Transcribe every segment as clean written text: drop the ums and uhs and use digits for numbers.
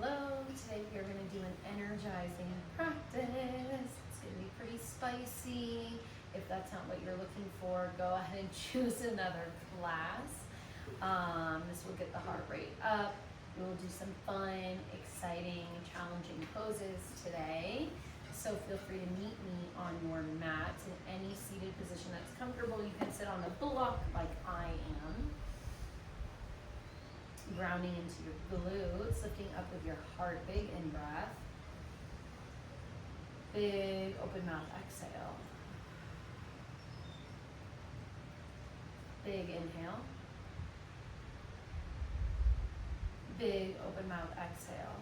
Hello, today we are going to do an energizing practice. It's going to be pretty spicy. If that's not what you're looking for, go ahead and choose another class. This will get the heart rate up. We will do some fun, exciting, challenging poses today. So feel free to meet me on your mat in any seated position that's comfortable. You can sit on a block like I am. Grounding into your glutes, lifting up with your heart, big in-breath. Big open mouth exhale. Big inhale. Big open mouth exhale.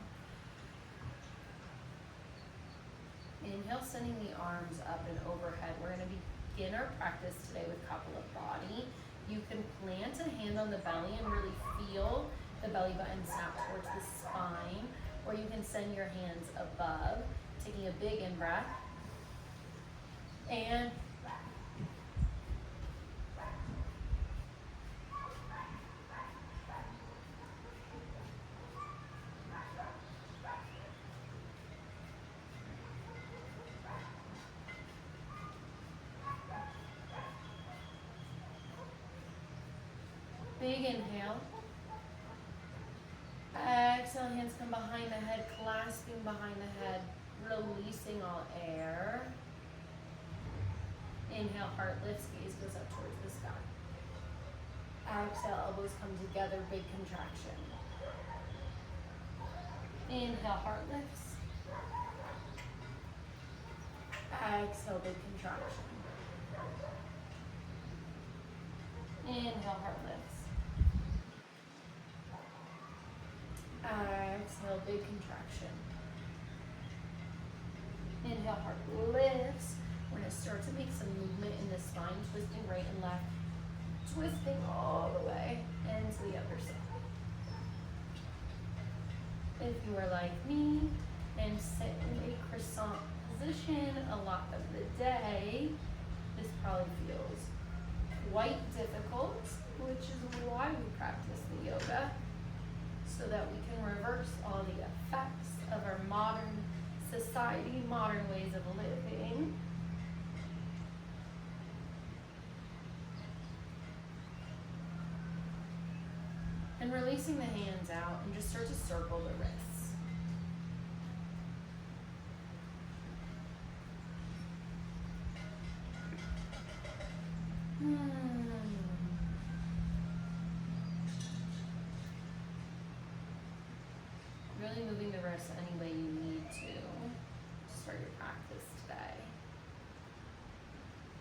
Inhale, sending the arms up and overhead. We're going to begin our practice today with Kapala body. You can plant a hand on the belly and really feel the belly button snap towards the spine, or you can send your hands above, taking a big in-breath. And big inhale. Exhale, hands come behind the head, clasping behind the head, releasing all air. Inhale, heart lifts, gaze goes up towards the sky. Exhale, elbows come together, big contraction. Inhale, heart lifts. Exhale, big contraction. Inhale, heart lifts. Exhale, big contraction. Inhale, heart lifts. We're going to start to make some movement in the spine, twisting right and left, twisting all the way into the other side. If you are like me and sit in a croissant position a lot of the day, this probably feels quite difficult, which is why we practice the yoga, so that we can reverse all the effects of our modern society, modern ways of living. And releasing the hands out and just start to circle the wrists. Really moving the wrists any way you need to start your practice today.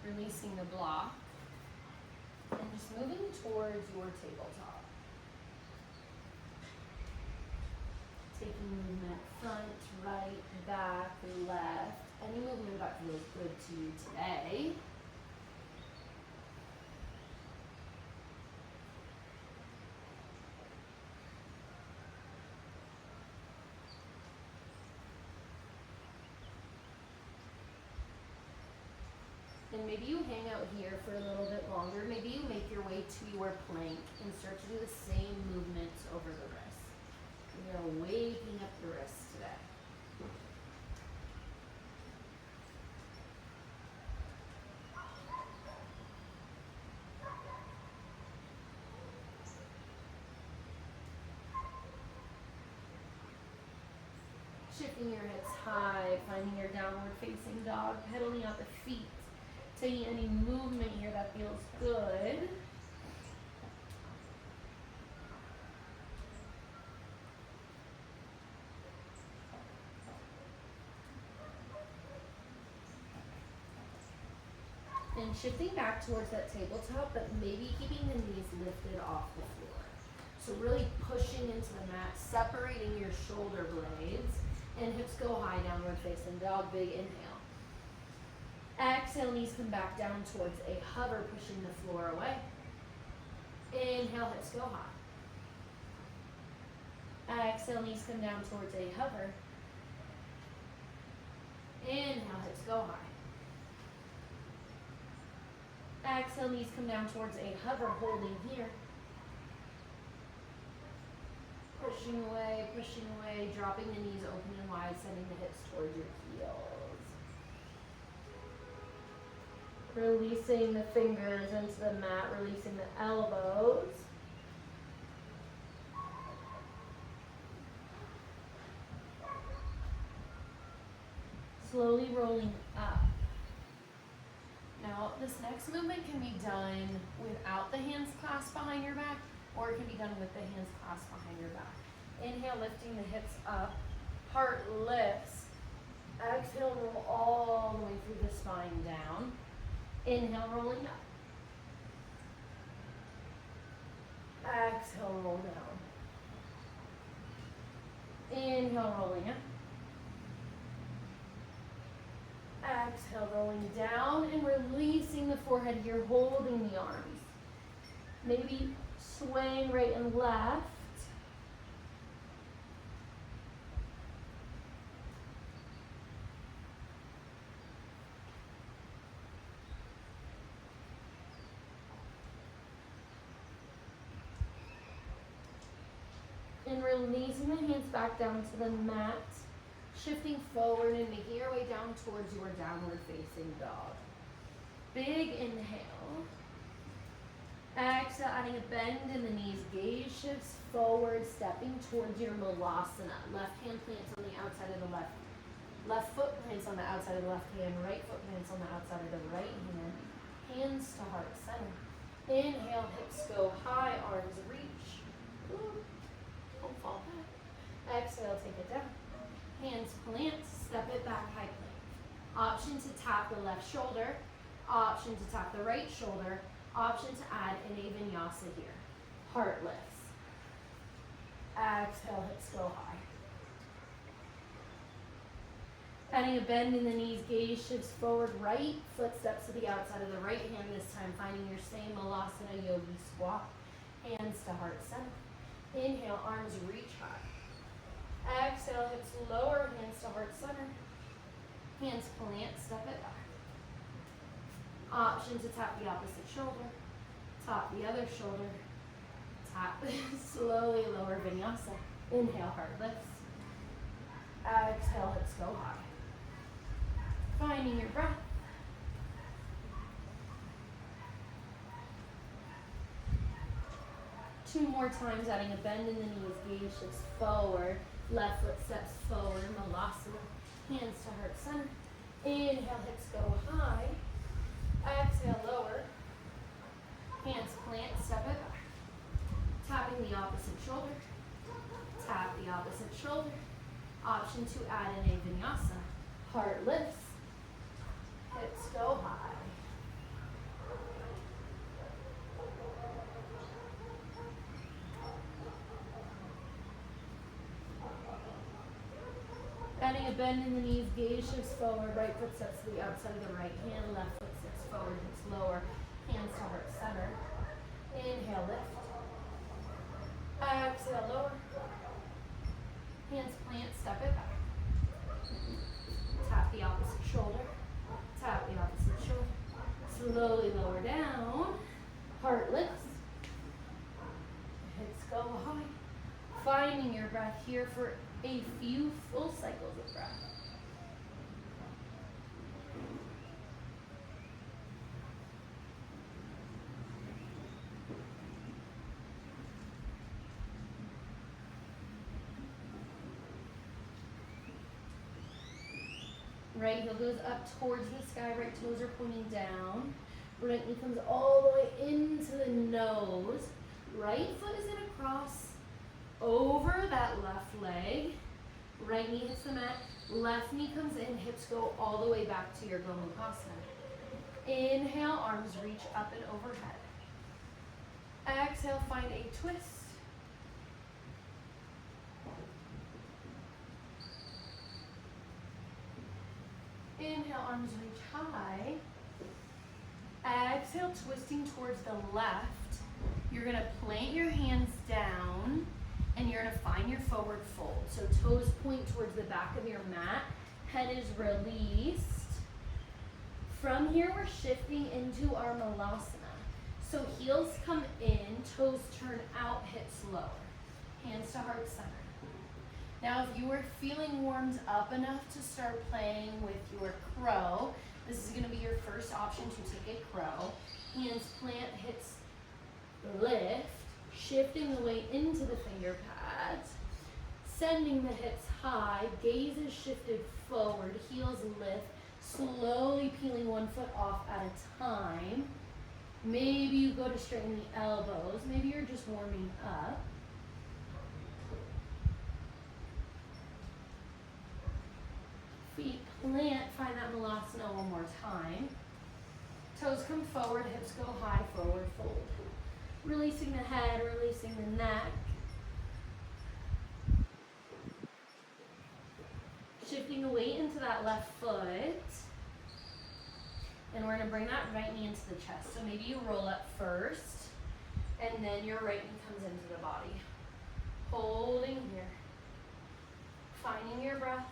Releasing the block and just moving towards your tabletop. Taking movement front, right, back, left. Any movement that feels good to you today. And maybe you hang out here for a little bit longer. Maybe you make your way to your plank and start to do the same movements over the wrists. We are waking up the wrists today. Shifting your hips high, finding your downward facing dog, pedaling out the feet. Taking any movement here that feels good. And shifting back towards that tabletop, but maybe keeping the knees lifted off the floor. So really pushing into the mat, separating your shoulder blades, and hips go high, downward facing dog, big inhale. Exhale, knees come back down towards a hover, pushing the floor away. Inhale, hips go high. Exhale, knees come down towards a hover. Inhale, hips go high. Exhale, knees come down towards a hover, holding here. Pushing away, drop high, sending the hips towards your heels. Releasing the fingers into the mat, releasing the elbows. Slowly rolling up. Now, this next movement can be done without the hands clasped behind your back, or it can be done with the hands clasped behind your back. Inhale, lifting the hips up. Heart lifts. Exhale, roll all the way through the spine down. Inhale, rolling up. Exhale, roll down. Inhale, rolling up. Exhale, rolling down and releasing the forehead here, holding the arms. Maybe swaying right and left. And releasing the hands back down to the mat. Shifting forward and making your way down towards your downward facing dog. Big inhale. Exhale, adding a bend in the knees. Gaze shifts forward, stepping towards your malasana. Left hand plants on the outside of the left foot plants on the outside of the left hand. Right foot plants on the outside of the right hand. Hands to heart center. Inhale, hips go high, arms reach. Ooh, don't fall back. Exhale, take it down. Hands plant, step it back, high plank. Option to tap the left shoulder. Option to tap the right shoulder. Option to add an vinyasa here. Heart lifts. Exhale, hips go high. Adding a bend in the knees, gaze shifts forward, right foot steps to the outside of the right hand this time, finding your same Malasana Yogi squat. Hands to heart center. Inhale, arms reach high. Exhale, hips lower, hands to heart center. Hands plant, step it back. Option to tap the opposite shoulder. Tap the other shoulder. Tap, slowly lower vinyasa. Inhale, heart lifts. Exhale, hips go high. Finding your breath. Two more times, adding a bend in the knees, gaze shifts forward. Left foot steps forward, Malasana. Hands to heart center. Inhale, hips go high. Exhale, lower. Hands plant, step it back. Tapping the opposite shoulder. Tap the opposite shoulder. Option to add in a vinyasa. Heart lifts. Hips go high. Adding a bend in the knees, gaze shifts forward, right foot steps to the outside of the right hand, left foot steps forward, hips lower, hands to heart center. Inhale, lift. Exhale, lower. Hands plant, step it back. Tap the opposite shoulder. Tap the opposite shoulder. Slowly lower down. Heart lifts. Hips go high. Finding your breath here for a few full cycles of breath. Right heel goes up towards the sky, right toes are pointing down. Right knee comes all the way into the nose. Right foot is gonna cross over that left leg. Right knee hits the mat. Left knee comes in, hips go all the way back to your Gomukhasana. Inhale, arms reach up and overhead. Exhale, find a twist. Inhale, arms reach high. Exhale, twisting towards the left. You're gonna plant your hands down and you're gonna find your forward fold. So toes point towards the back of your mat. Head is released. From here, we're shifting into our Malasana. So heels come in, toes turn out, hips lower. Hands to heart center. Now, if you are feeling warmed up enough to start playing with your crow, this is gonna be your first option to take a crow. Hands plant, hips lift, shifting the weight into the finger pads, sending the hips high, gaze is shifted forward, heels lift, slowly peeling one foot off at a time. Maybe you go to straighten the elbows, maybe you're just warming up. Feet plant, find that Malasana one more time. Toes come forward, hips go high, forward fold. Releasing the head, releasing the neck. Shifting the weight into that left foot. And we're gonna bring that right knee into the chest. So maybe you roll up first, and then your right knee comes into the body. Holding here. Finding your breath.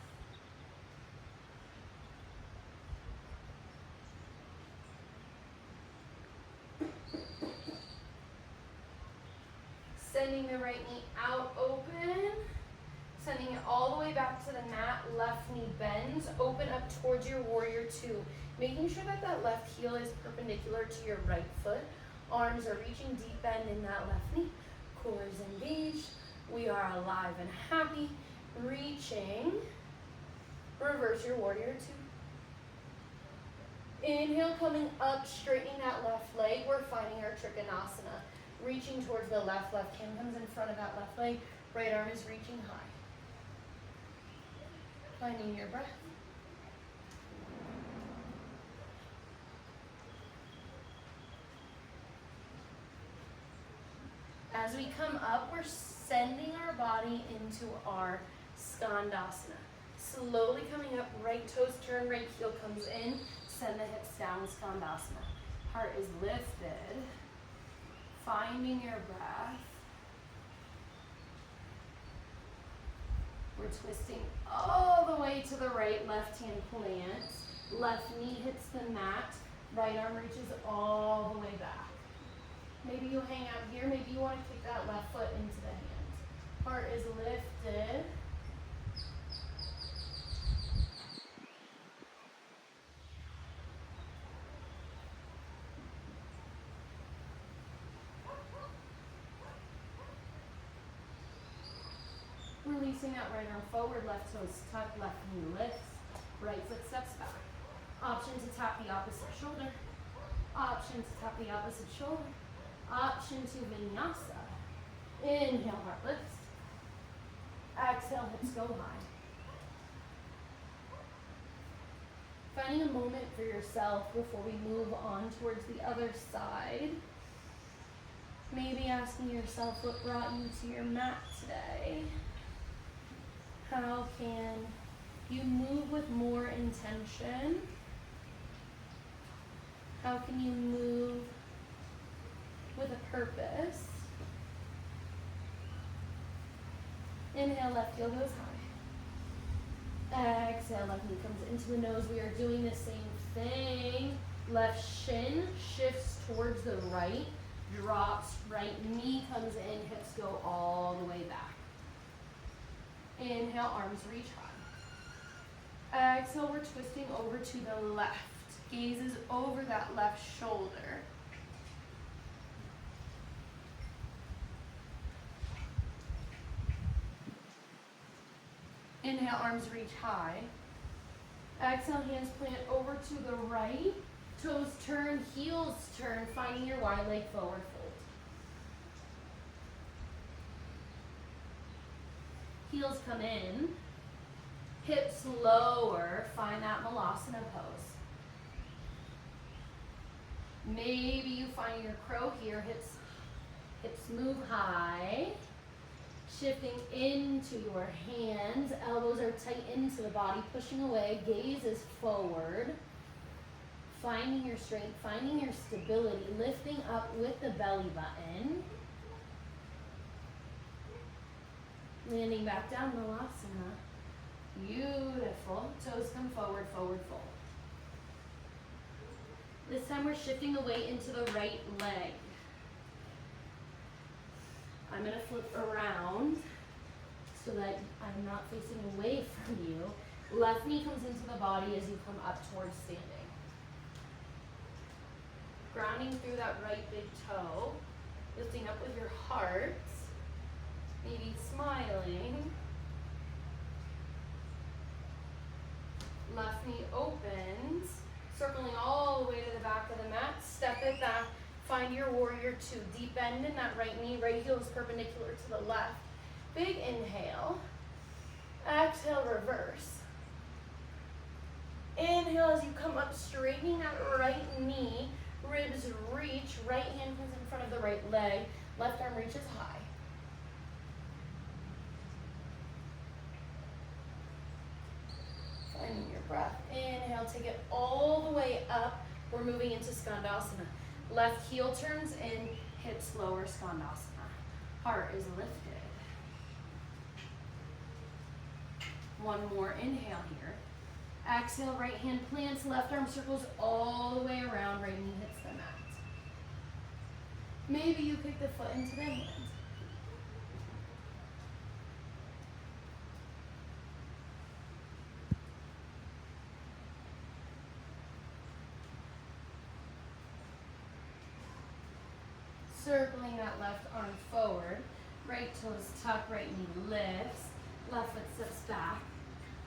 Sending the right knee out open. Sending it all the way back to the mat. Left knee bends. Open up towards your warrior two. Making sure that that left heel is perpendicular to your right foot. Arms are reaching deep bend in that left knee. Core is engaged. We are alive and happy. Reaching. Reverse your warrior two. Inhale, coming up, straightening that left leg. We're finding our Trikonasana. Reaching towards the left hand comes in front of that left leg. Right arm is reaching high. Finding your breath. As we come up, we're sending our body into our Skandasana. Slowly coming up, right toes turn, right heel comes in. Send the hips down, Skandasana. Heart is lifted. Finding your breath. We're twisting all the way to the right, left hand plants. Left knee hits the mat. Right arm reaches all the way back. Maybe you hang out here. Maybe you want to kick that left foot into the hands. Heart is lifted. Releasing that right arm forward, left toes tucked, left knee lifts, right foot steps back. Option to tap the opposite shoulder. Option to tap the opposite shoulder. Option to vinyasa. Inhale, heart lifts. Exhale, hips go high. Finding a moment for yourself before we move on towards the other side. Maybe asking yourself what brought you to your mat today. How can you move with more intention? How can you move with a purpose? Inhale, left heel goes high. Exhale, left knee comes into the nose. We are doing the same thing. Left shin shifts towards the right, drops, right knee comes in, hips go all the way back. Inhale, arms reach high. Exhale, we're twisting over to the left. Gaze is over that left shoulder. Inhale, arms reach high. Exhale, hands plant over to the right. Toes turn, heels turn, finding your wide leg forward fold. Heels come in, hips lower, find that Malasana pose. Maybe you find your crow here, hips move high, shifting into your hands, elbows are tight into the body, pushing away, gaze is forward, finding your strength, finding your stability, lifting up with the belly button. Landing back down, Malasana. Beautiful. Toes come forward, forward fold. This time we're shifting the weight into the right leg. I'm going to flip around. so that I'm not facing away from you. Left knee comes into the body as you come up towards standing. Grounding through that right big toe, lifting up with your heart, maybe smiling. Left knee opens, circling all the way to the back of the mat. Step it back, find your warrior two. Deep bend in that right knee, right heel is perpendicular to the left. Big inhale. Exhale, reverse. Inhale as you come up, straightening that right knee. Ribs reach, right hand comes in front of the right leg. Left arm reaches high. Finding your breath. Inhale, take it all the way up. We're moving into Skandasana. Left heel turns in, hips lower, Skandasana. Heart is lifted. One more inhale here. Exhale, right hand plants, left arm circles all the way around, right knee hits the mat. Maybe you kick the foot into the hand. Circling that left arm forward, right toes tuck, right knee lifts, left foot steps back.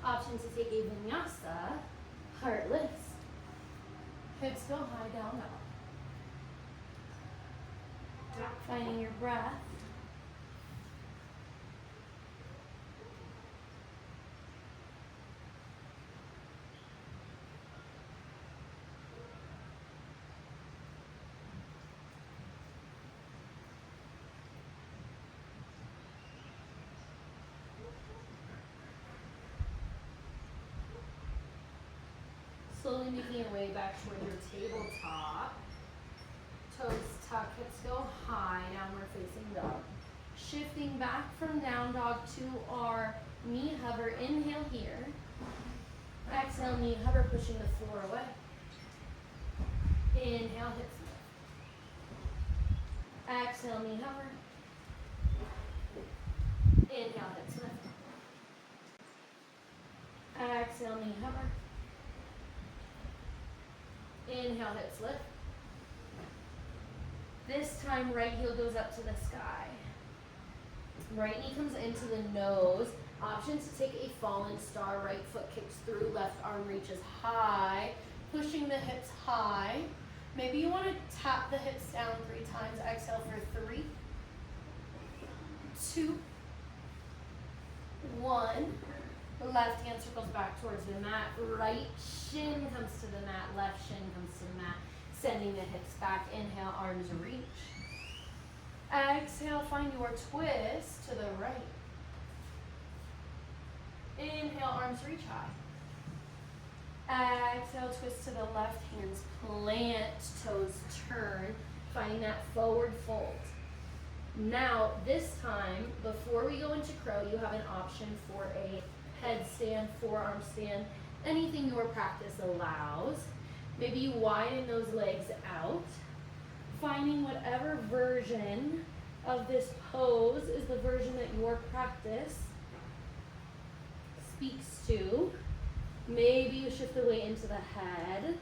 Option to take a vinyasa, heart lifts. Hips go high, down, up. Finding your breath. Slowly making your way back toward your tabletop. Toes tuck, hips go high, downward facing dog. Shifting back from down dog to our knee hover. Inhale here. Exhale, knee hover, pushing the floor away. Inhale, hips lift. Exhale, knee hover. Inhale, hips lift. Exhale, knee hover. Inhale, hips lift. This time, right heel goes up to the sky. Right knee comes into the nose. Option to take a fallen star. Right foot kicks through, left arm reaches high, pushing the hips high. Maybe you want to tap the hips down 3 times. Exhale for 3, 2, 1. Left hand circles back towards the mat. Right shin comes to the mat. Left shin comes to the mat. Sending the hips back. Inhale, arms reach. Exhale, find your twist to the right. Inhale, arms reach high. Exhale, twist to the left. Hands plant, toes turn. Finding that forward fold. Now, this time, before we go into crow, you have an option for a headstand, forearm stand, anything your practice allows. Maybe you widen those legs out. Finding whatever version of this pose is the version that your practice speaks to. Maybe you shift the weight into the head.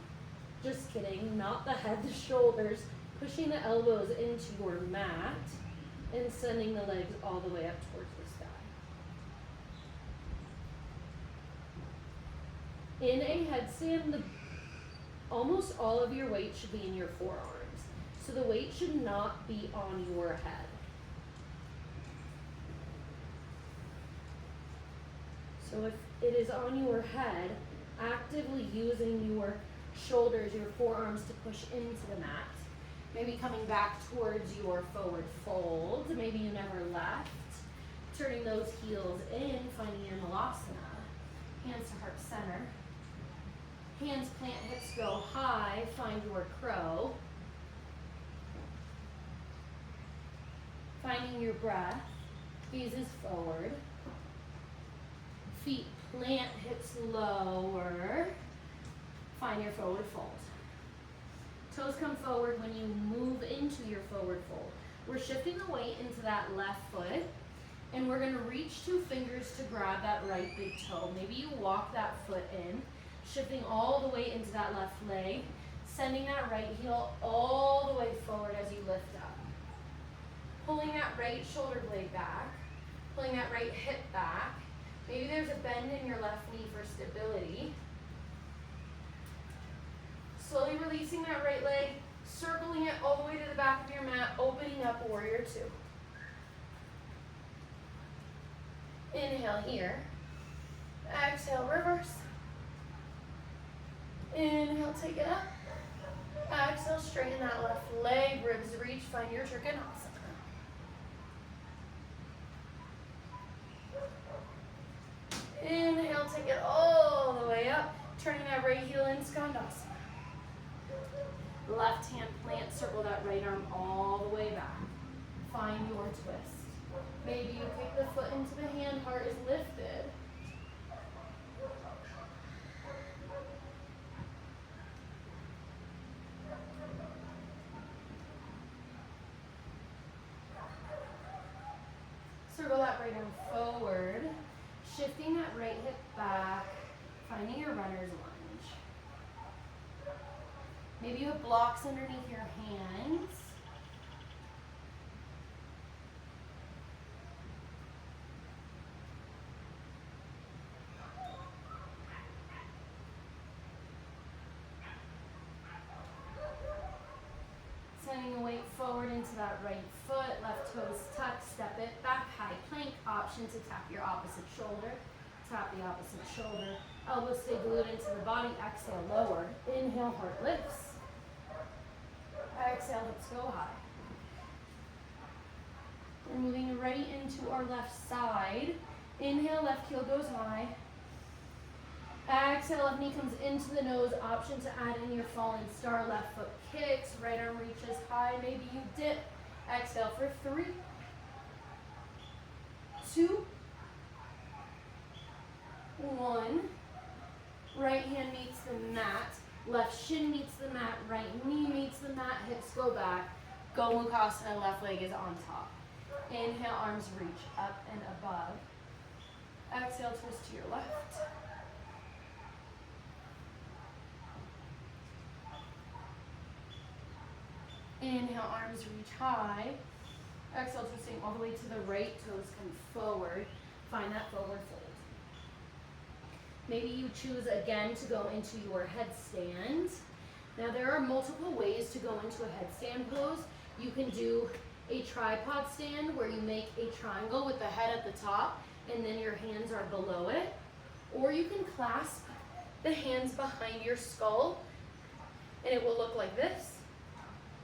Just kidding, not the head, the shoulders. Pushing the elbows into your mat and sending the legs all the way up towards the sky. In a headstand, almost all of your weight should be in your forearms. So the weight should not be on your head. So if it is on your head, actively using your shoulders, your forearms to push into the mat. Maybe coming back towards your forward fold. Maybe you never left. Turning those heels in, finding your malasana. Hands to heart center. Hands plant, hips go high. Find your crow. Finding your breath. Gazes forward. Feet plant, hips lower. Find your forward fold. Toes come forward when you move into your forward fold. We're shifting the weight into that left foot. And we're gonna reach 2 fingers to grab that right big toe. Maybe you walk that foot in, shifting all the way into that left leg, sending that right heel all the way forward as you lift up. Pulling that right shoulder blade back, pulling that right hip back. Maybe there's a bend in your left knee for stability. Slowly releasing that right leg, circling it all the way to the back of your mat, opening up warrior 2. Inhale here. Exhale, reverse. Inhale, take it up. Exhale, straighten that left leg, ribs reach, find your Trikonasana. Inhale, take it all the way up, turning that right heel in Skandasana. Left hand plant, circle that right arm all the way back. Find your twist. Maybe you kick the foot into the hand, heart is lifted. Circle that right arm forward, shifting that right hip back, finding your runner's lunge. Maybe you have blocks underneath your hands. Sending the weight forward into that right foot, left toes tuck, step it back, high plank, option to tap your opposite shoulder, tap the opposite shoulder, elbows stay glued into the body, exhale, lower, inhale, heart lifts, exhale, hips go high. We're moving right into our left side, inhale, left heel goes high, exhale, left knee comes into the nose, option to add in your falling star, left foot kicks, right arm reaches high, maybe you dip, exhale for 3, 2, 1, right hand meets the mat, left shin meets the mat, right knee meets the mat, hips go back, Gomukhasana, left leg is on top. Inhale, arms reach up and above. Exhale, twist to your left. Inhale, arms reach high. Exhale, twisting all the way to the right, toes come forward. Find that forward fold. Maybe you choose again to go into your headstand. Now there are multiple ways to go into a headstand pose. You can do a tripod stand where you make a triangle with the head at the top and then your hands are below it. Or you can clasp the hands behind your skull and it will look like this.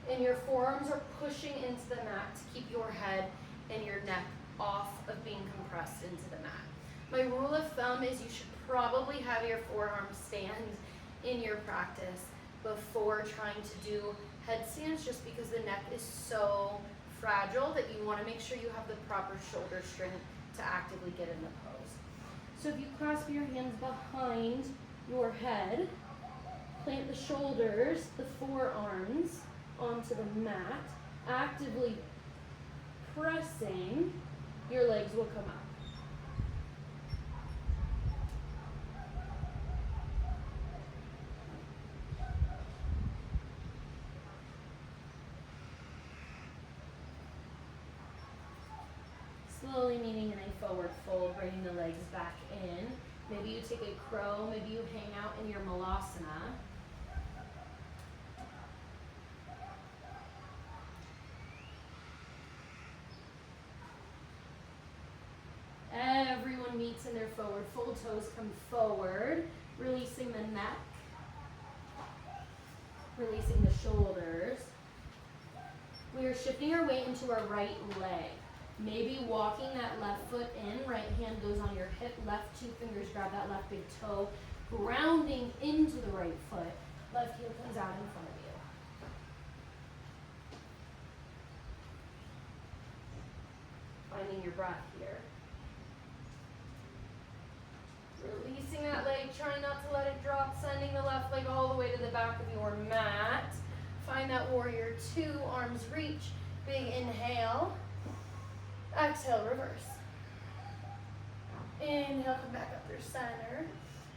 And your forearms are pushing into the mat to keep your head and your neck off of being compressed into the mat. My rule of thumb is you should probably have your forearms stand in your practice before trying to do headstands, just because the neck is so fragile that you want to make sure you have the proper shoulder strength to actively get in the pose. So if you clasp your hands behind your head, plant the shoulders, the forearms onto the mat, actively pressing, your legs will come up. Slowly meeting in a forward fold, bringing the legs back in. Maybe you take a crow, maybe you hang out in your malasana. Everyone meets in their forward fold, toes come forward, releasing the neck, releasing the shoulders. We are shifting our weight into our right leg. Maybe walking that left foot in, right hand goes on your hip, left 2 fingers grab that left big toe, grounding into the right foot, left heel comes out in front of you. Finding your breath here. Releasing that leg, trying not to let it drop, sending the left leg all the way to the back of your mat. Find that warrior 2, arms reach, big inhale. Exhale, reverse. Inhale, come back up through center.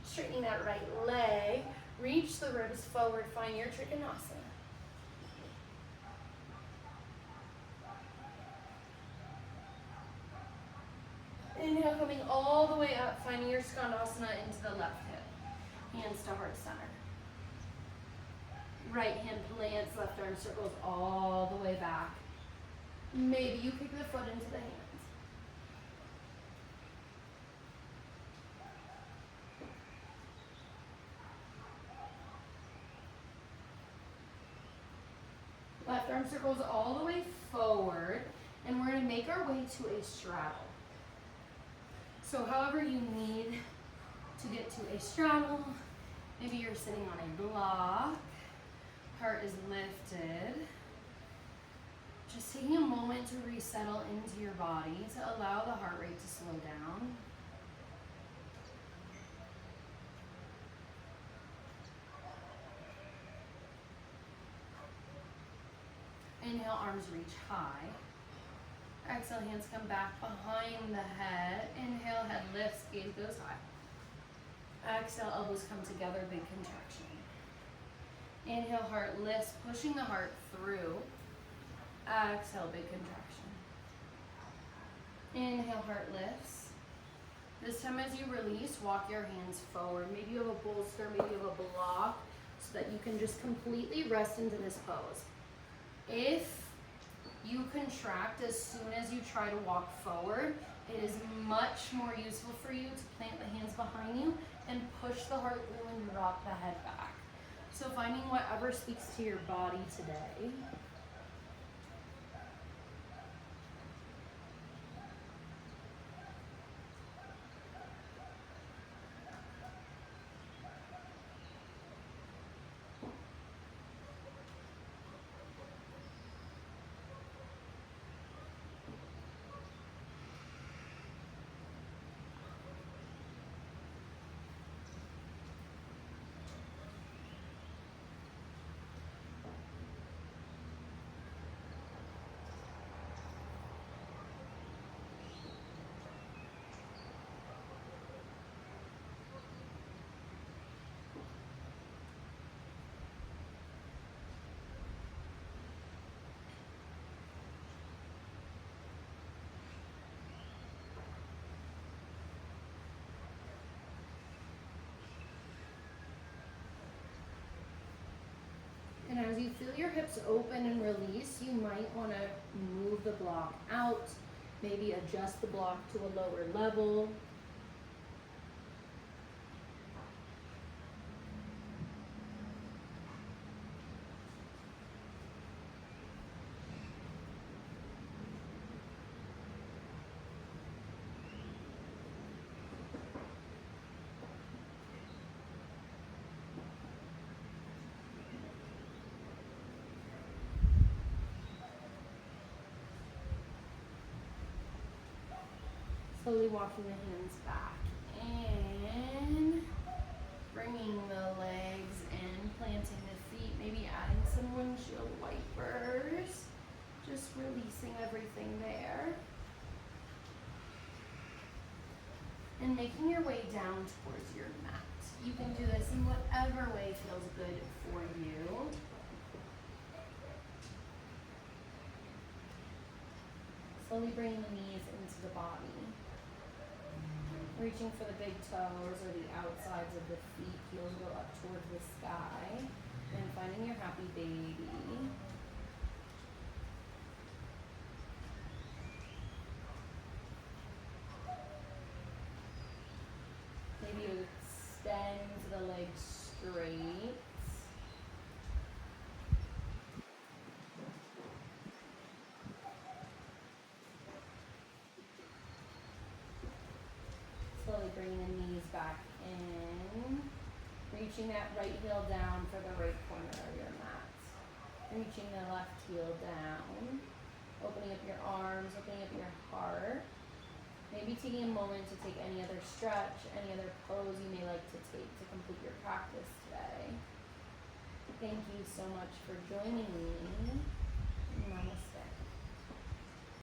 Straightening that right leg. Reach the ribs forward, find your Trikonasana. Inhale, coming all the way up, finding your Skandasana into the left hip. Hands to heart center. Right hand plants, left arm circles all the way back. Maybe you kick the foot into the hands. Left arm circles all the way forward, and we're going to make our way to a straddle. So however you need to get to a straddle, maybe you're sitting on a block, heart is lifted. Just taking a moment to resettle into your body to allow the heart rate to slow down. Inhale, arms reach high. Exhale, hands come back behind the head. Inhale, head lifts, gaze goes high. Exhale, elbows come together, big contraction. Inhale, heart lifts, pushing the heart through. Exhale, big contraction. Inhale, heart lifts. This time as you release, walk your hands forward. Maybe you have a bolster, maybe you have a block, so that you can just completely rest into this pose. If you contract as soon as you try to walk forward, it is much more useful for you to plant the hands behind you and push the heart through and rock the head back. So finding whatever speaks to your body today. And as you feel your hips open and release, you might want to move the block out, maybe adjust the block to a lower level. Slowly walking the hands back in, bringing the legs in, planting the feet, maybe adding some windshield wipers, just releasing everything there. And making your way down towards your mat. You can do this in whatever way feels good for you. Slowly bringing the knees into the body. Reaching for the big toes or the outsides of the feet, heels go up towards the sky, and finding your happy baby. Maybe you extend the legs straight. Slowly bringing the knees back in, reaching that right heel down for the right corner of your mat. Reaching the left heel down, opening up your arms, opening up your heart. Maybe taking a moment to take any other stretch, any other pose you may like to take to complete your practice today. Thank you so much for joining me. Namaste.